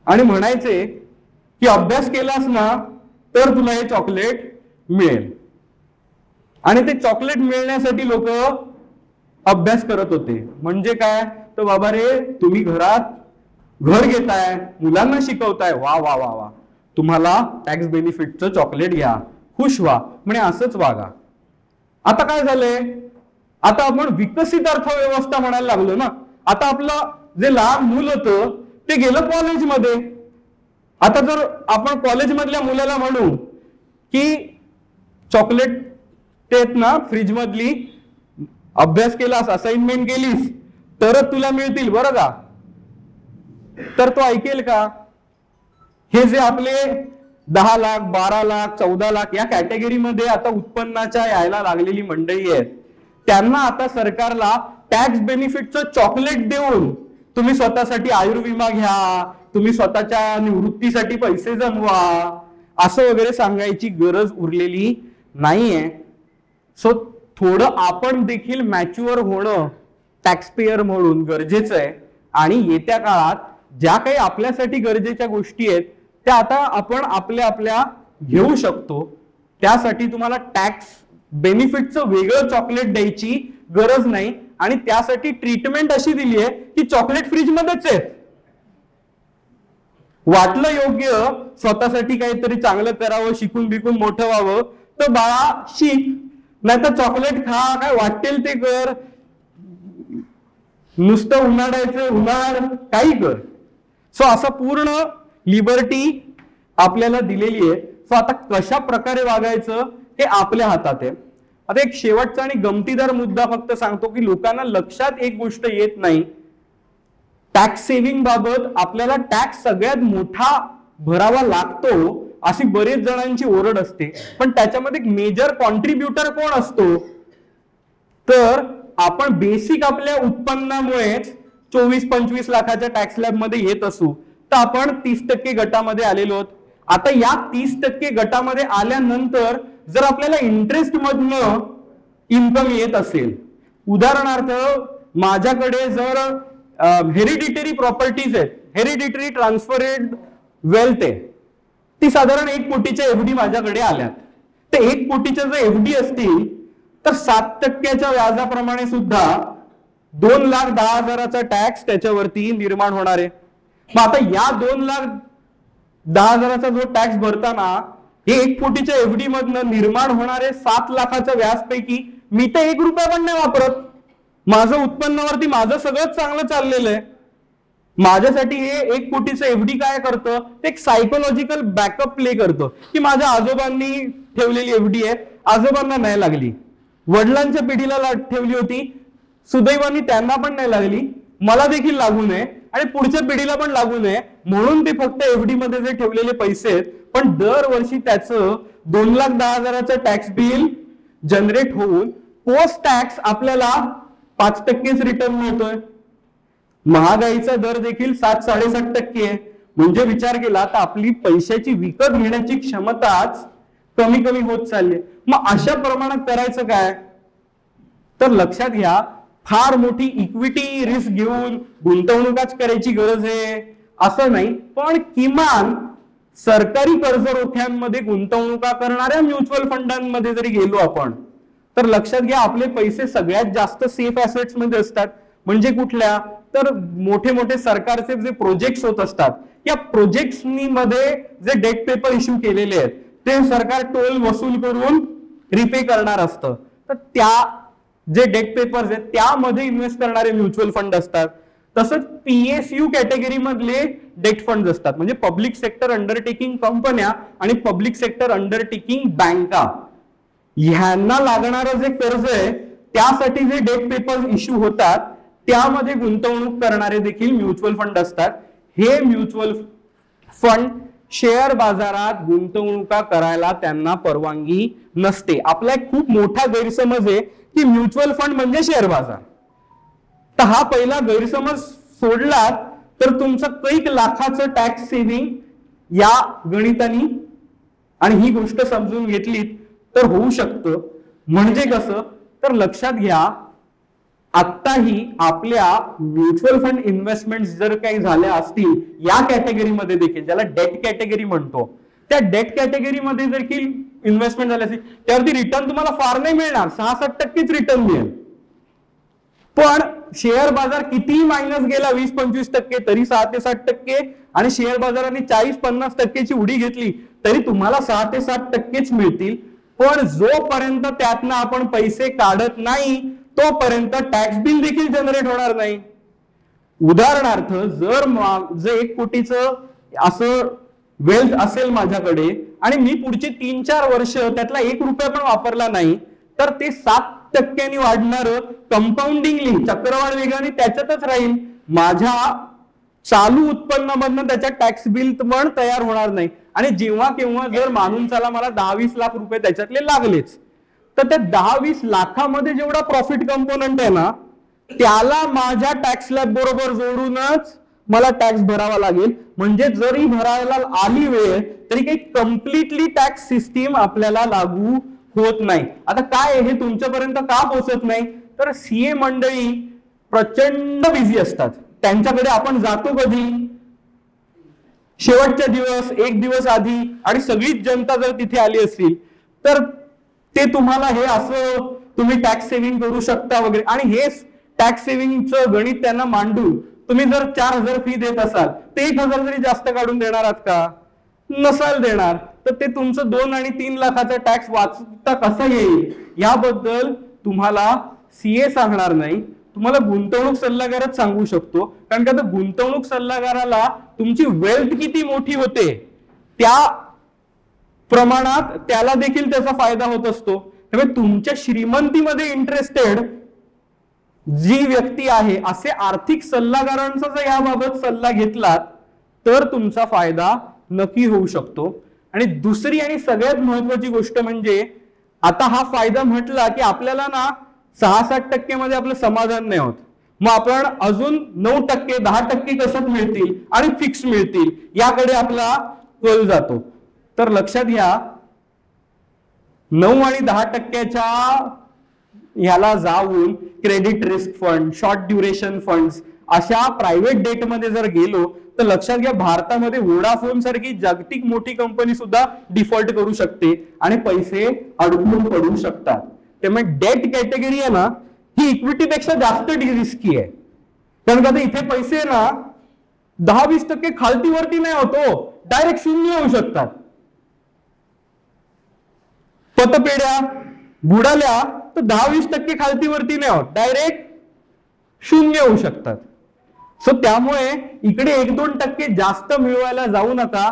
Speaker 1: आणि म्हणायचे की अभ्यास केलास ना तर तुला हे चॉकलेट मिळेल. आणि ते चॉकलेट मिळण्यासाठी लोक अभ्यास करत होते. म्हणजे काय तर बाबा रे तुम्ही घरात घर घेताय, मुलांना शिकवताय, वा वा वा वा, तुम्हाला टॅक्स बेनिफिटचं चॉकलेट घ्या, खुश व्हा, म्हणजे असंच वागा. आता काय झालंय, आता आपण विकसित अर्थव्यवस्था म्हणायला लागलो ना. आता आपलं जे लहान मूल होतं ते गेलं कॉलेजमध्ये. आता जर आपण कॉलेजमधल्या मुलाला म्हणू की चॉकलेट तेच ना फ्रीज मधली, अभ्यास केलास, असाइनमेंट केलीस तरच तुला मिळतील बरं का, तर तो ऐकेल का? हे जे आपले 10 लाख 12 लाख 14 लाख या कॅटेगरीमध्ये आता उत्पन्नाच्या यायला लागलेली मंडळी आहेत, त्यांना आता सरकारला टॅक्स बेनिफिटचं चॉकलेट देऊन तुम्ही स्वतःसाठी आयुर्विमा घ्या, तुम्ही स्वतःच्या निवृत्तीसाठी पैसे जमवा असं वगैरे सांगायची गरज उरलेली नाहीये. सो थोडं आपण देखील मॅच्युअर होणं टॅक्स पेयर म्हणून गरजेचं आहे. आणि येत्या काळात ज्या काही आपल्यासाठी गरजेच्या गोष्टी आहेत त्या आता आपण आपल्या घेऊ शकतो. त्यासाठी तुम्हाला टॅक्स बेनिफिटचं वेगळं चॉकलेट द्यायची गरज नाही आणि त्यासाठी ट्रीटमेंट अशी दिली आहे की चॉकलेट फ्रीज मध्येच आहे. वाटलं योग्य स्वतःसाठी काहीतरी चांगलं करावं, शिकून बिकून मोठं व्हावं तर बाळा शिक, नाही तर चॉकलेट खा, काय वाटेल ते कर, नुसतं उन्हाळ्याचं उन्हाळ काही कर. सो असं पूर्ण लिबर्टी आपल्याला दिलेली आहे. सो आता कशा प्रकारे वागायचं हे आपल्या हातात आहे. आता एक शेवटचा आणि गमतीदार मुद्दा फक्त सांगतो की लोकांना लक्षात एक गोष्ट येत नाही, टॅक्स सेव्हिंग बाबत आपल्याला टॅक्स सगळ्यात मोठा भरावा लागतो अशी बरेच जणांची ओरड असते, पण त्याच्यामध्ये एक मेजर कॉन्ट्रीब्युटर कोण असतो, तर आपण बेसिक आपल्या उत्पन्नामुळेच 24-25 लाखाच्या टॅक्स स्लॅब मध्ये येत असू, तर आपण 30% गटामध्ये आलेलो आहोत. आता या 30% गटामध्ये आल्यानंतर जर आपल्याला इंटरेस्ट मधनं इन्कम येत असेल, उदाहरणार्थ माझ्याकडे जर हेरिडिटरी प्रॉपर्टीज आहेत, हेरिडिटरी ट्रान्सफरेड वेल्थ आहे, ती साधारण 1 कोटीच्या एफडी माझ्याकडे आल्यात, तर 1 कोटीच्या जर एफडी असतील तर 7% व्याजाप्रमाणे सुद्धा 2,10,000चा टॅक्स त्याच्यावरती निर्माण होणार आहे. मग आता या 2,10,000चा जो टॅक्स भरताना हे 1 कोटीच्या एफडी मधनं निर्माण होणारे 7 लाखाच्या व्याजपैकी मी तर 1 रुपया पण नाही वापरत. माझं उत्पन्नावरती माझं सगळं चांगलं चाललेलं आहे. माझ्यासाठी हे 1 कोटीचं एफडी काय करतं, ते एक सायकोलॉजिकल बॅकअप प्ले करतं की माझ्या आजोबांनी ठेवलेली एफडी आहे, आजोबांना नाही लागली, वडिलांच्या पिढीला ठेवली होती, सुदैवाने त्यांना पण नाही लागली, मला देखील लागू नये आणि पुढच्या पिढीला पण लागू नये म्हणून ते फक्त एफडी मध्ये जे ठेवलेले पैसे आहेत, पण दरवर्षी त्याचं 2,10,000चं टॅक्स बिल जनरेट होऊन पोस्ट टॅक्स आपल्याला 5%च रिटर्न मिळतोय. महागाईचा दर देखील 7-7.5% आहे. म्हणजे विचार केला तर आपली पैशाची विकत घेण्याची क्षमताच कमी कमी होत चालली. मग अशा प्रमाणात करायचं काय, तर लक्षात घ्या, फार मोठी इक्विटी रिस्क घेऊन गुंतवणूकच करायची गरज आहे असं नाही, पण किमान सरकारी कर्ज रोख्यांमध्ये गुंतवणुका करणाऱ्या म्युच्युअल फंडांमध्ये जरी गेलो आपण, तर लक्षात घ्या आपले पैसे सगळ्यात जास्त सेफ ऍसेट्स मध्ये असतात. म्हणजे कुठल्या, तर मोठे मोठे सरकारचे जे प्रोजेक्ट्स होत असतात, या प्रोजेक्ट्स मध्ये जे डेट पेपर इश्यू केलेले आहेत ते सरकार टोल वसूल करून रिपे करणार असतं, तर त्या जे डेट पेपर्स आहेत त्यामध्ये इन्व्हेस्ट करणारे म्युच्युअल फंड असतात. तसंच PSU कॅटेगरी मधले डेट फंड असतात, म्हणजे पब्लिक सेक्टर अंडरटेकिंग कंपन्या आणि पब्लिक सेक्टर अंडरटेकिंग बँका, ह्यांना लागणारं जे कर्ज आहे त्यासाठी जे डेट पेपर्स इश्यू होतात त्यामध्ये गुंतवणूक करणारे देखील म्युच्युअल फंड असतात. हे म्युच्युअल फंड शेअर बाजारात गुंतवणुका करायला त्यांना परवानगी नसते. आपला एक खूप मोठा गैरसमज आहे की म्युच्युअल फंड म्हणजे शेअर बाजार. तर हा पहिला गैरसमज सोडला तर तुमचं कैक लाखाचं टॅक्स सेव्हिंग या गणितानी आणि ही गोष्ट समजून घेतली तर होऊ शकतं. म्हणजे कसं, तर लक्षात घ्या, आत्ताही आपल्या म्युच्युअल फंड इन्व्हेस्टमेंट जर काही झाल्या असतील या कॅटेगरीमध्ये देखील, ज्याला डेट कॅटेगरी म्हणतो, त्या डेट कॅटेगरीमध्ये जर की इन्व्हेस्टमेंट झाली असेल त्यावरती रिटर्न तुम्हाला फार नाही मिळणार, 6-7%च रिटर्न मिळेल. पण शेअर बाजार कितीही मायनस गेला 20-25% तरी 6 ते 7%, आणि शेअर बाजाराने 40-50%ची उडी घेतली तरी तुम्हाला 6 ते 7%च मिळतील. पण जोपर्यंत त्यातनं आपण पैसे काढत नाही तोपर्यंत टॅक्स बिल देखील जनरेट होणार नाही. उदाहरणार्थ जर 1 कोटीचं असं वेल्थ असेल माझ्याकडे आणि मी पुढची 3-4 वर्ष त्यातला 1 रुपया पण वापरला नाही, तर ते 7% वाढणार कंपाऊंडिंगली चक्रवाढ वेगाने त्याच्यातच राहील. माझ्या चालू उत्पन्नामधनं त्याच्या टॅक्स बिल पण तयार होणार नाही. आणि जेव्हा केव्हा जर मानून चला मला 10-20 लाख रुपये त्याच्यातले लागलेच, तर त्या 10-20 लाखामध्ये जेवढा प्रॉफिट कंपोनंट आहे ना त्याला माझ्या टॅक्स स्लॅब बरोबर जोडूनच मला टॅक्स भरावा लागेल. म्हणजे जरी भरायला आली वेळ तरी काही कम्प्लिटली टॅक्स सिस्टीम आपल्याला लागू होत नाही. आता काय हे तुमच्यापर्यंत का पोहोचत नाही, तर सीए मंडळी प्रचंड बिझी असतात. त्यांच्याकडे आपण जातो कधी, शेवटच्या दिवस, 1 दिवस आधी, आणि सगळीच जनता जर तिथे आली असतील तर ते तुम्हाला हे असं तुम्ही टॅक्स सेव्हिंग करू शकता वगैरे, आणि हे टॅक्स सेव्हिंगचं गणित त्यांना मांडून तुम्ही जर 4,000 फी देत असाल तर 1,000 जरी जास्त काढून देणार आहात का, नसाल देणार. तर ते तुमचं 2 आणि 3 लाखाचा टॅक्स वाचता कसा येईल याबद्दल तुम्हाला सीए सांगणार नाही, तुम्हाला गुंतवणूक सल्लागारच सांगू शकतो. कारण का तर गुंतवणूक सल्लागाराला तुमची वेल्थ किती मोठी होते त्या प्रमाणात त्याला देखील त्याचा फायदा होत असतो. त्यामुळे तुमच्या श्रीमंतीमध्ये इंटरेस्टेड जी व्यक्ती आहे असे आर्थिक सल्लागारांचा जर याबाबत सल्ला घेतलात तर तुमचा फायदा नक्की होऊ शकतो. आणि दुसरी आणि सगळ्यात महत्वाची गोष्ट म्हणजे आता हा फायदा म्हटला की आपल्याला ना 6-7% मध्ये आपलं समाधान नाही होत, मग आपण अजून 9%, 10% कशात मिळतील आणि फिक्स मिळतील याकडे आपला कल जातो. तर लक्षात घ्या 9 आणि 10%च्या ह्याला जाऊन credit risk fund, short duration funds अशा प्रायव्हेट डेट मध्ये जर गेलो तर लक्षात घ्या भारतामध्ये वोडाफोन सारखी जागतिक मोठी कंपनी सुद्धा डिफॉल्ट करू शकते आणि पैसे अडकून पडू शकतात. त्यामुळे डेट कॅटेगरी आहे ना ही इक्विटीपेक्षा जास्त रिस्की आहे, कारण का इथे पैसे ना 10-20% खालती वरती नाही होतो, डायरेक्ट शून्य होऊ शकतात. पतपेढ्या बुडाल्या तर 10-20% खालती वरती नाही होत, डायरेक्ट शून्य होऊ शकतात. सो त्यामुळे इकडे 1-2% जास्त मिळवायला जाऊ नका.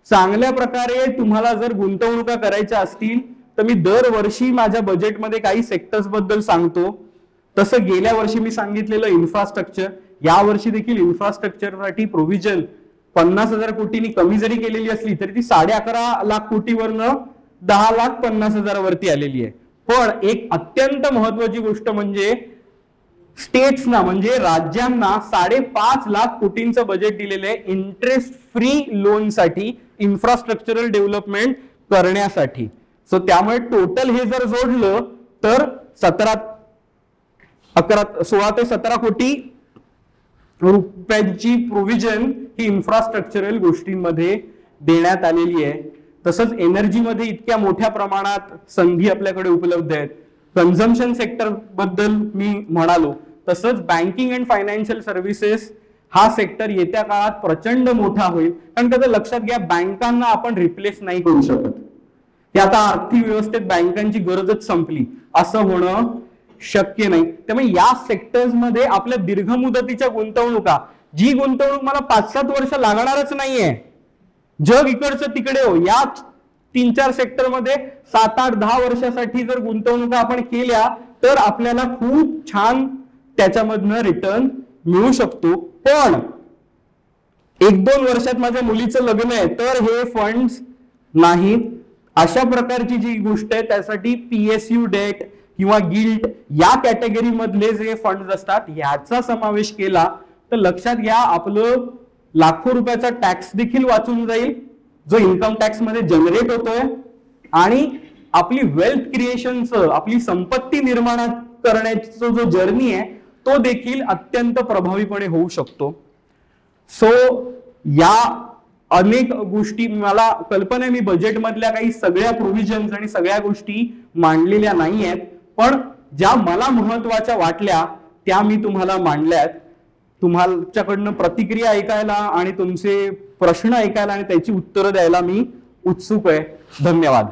Speaker 1: चांगल्या प्रकारे तुम्हाला जर गुंतवणुका करायच्या असतील तर मी दरवर्षी माझ्या बजेटमध्ये काही सेक्टर्स बद्दल सांगतो. तसं गेल्या वर्षी मी सांगितलेलं इन्फ्रास्ट्रक्चर, या वर्षी देखील इन्फ्रास्ट्रक्चरसाठी प्रोव्हिजन 50,000 कोटींनी कमी जरी केलेली असली तरी ती 11.5 लाख कोटीवरनं 10,50,000 वरती आलेली आहे. पण एक अत्यंत महत्वाची गोष्ट म्हणजे स्टेट्सना म्हणजे राज्यांना 5.5 लाख कोटींचं बजेट दिलेलं आहे इंटरेस्ट फ्री लोन साठी, इन्फ्रास्ट्रक्चरल डेव्हलपमेंट करण्यासाठी. सो त्यामुळे टोटल हे जर जोडलं तर 16 ते 17 कोटी रुपयांची प्रोव्हिजन ही इन्फ्रास्ट्रक्चरल गोष्टींमध्ये देण्यात आलेली आहे. तसंच एनर्जीमध्ये इतक्या मोठ्या प्रमाणात संधी आपल्याकडे उपलब्ध आहेत. कन्झम्पशन सेक्टर बद्दल मी म्हणालो, तसंच बँकिंग अँड फायनान्शियल सर्व्हिसेस हा सेक्टर येत्या काळात प्रचंड मोठा होईल. कारण त्याचं लक्षात घ्या बँकांना आपण रिप्लेस नाही करू शकत, की आता आर्थिक व्यवस्थेत बँकांची गरजच संपली असं होणं शक्य नाही. त्यामुळे या सेक्टर्स मध्ये आपल्या दीर्घ मुदतीच्या गुंतवणुका, जी गुंतवणूक मला 5-7 वर्ष लागणारच नाहीये, जग इकडचं तिकडे हो, या 3-4 सेक्टर मध्ये 7-8-10 वर्षासाठी जर गुंतवणुका आपण केल्या तर आपल्याला खूप छान त्याच्यामधनं रिटर्न मिळू शकतो. पण 1-2 वर्षात माझ्या मुलीचं लग्न आहे तर हे फंड्स नाहीत. अशा प्रकारची जी गोष्ट आहे त्यासाठी PSU डेट किंवा गिल्ट या कॅटेगरी मधले जे फंड्स असतात याचा समावेश केला तर लक्षात घ्या आपलं लाखो रुपयाचा टॅक्स देखील वाचून जाईल, जो इन्कम टॅक्स मध्ये जनरेट होतोय, आणि आपली वेल्थ क्रिएशनचं, आपली संपत्ती निर्माण करण्याचा जो जर्नी आहे तो देखील अत्यंत प्रभावीपणे होऊ शकतो. सो या अनेक गोष्टी मला कल्पना आहे, मी बजेट मधल्या काही सगळ्या प्रोव्हिजन्स आणि सगळ्या गोष्टी मांडलेल्या नाही आहेत, पण ज्या मला महत्वाच्या वाटल्या त्या मी तुम्हाला मांडल्यात. तुमच्याकडनं प्रतिक्रिया ऐकायला आणि तुमचे प्रश्न ऐकायला आणि त्याची उत्तरं द्यायला मी उत्सुक आहे. धन्यवाद.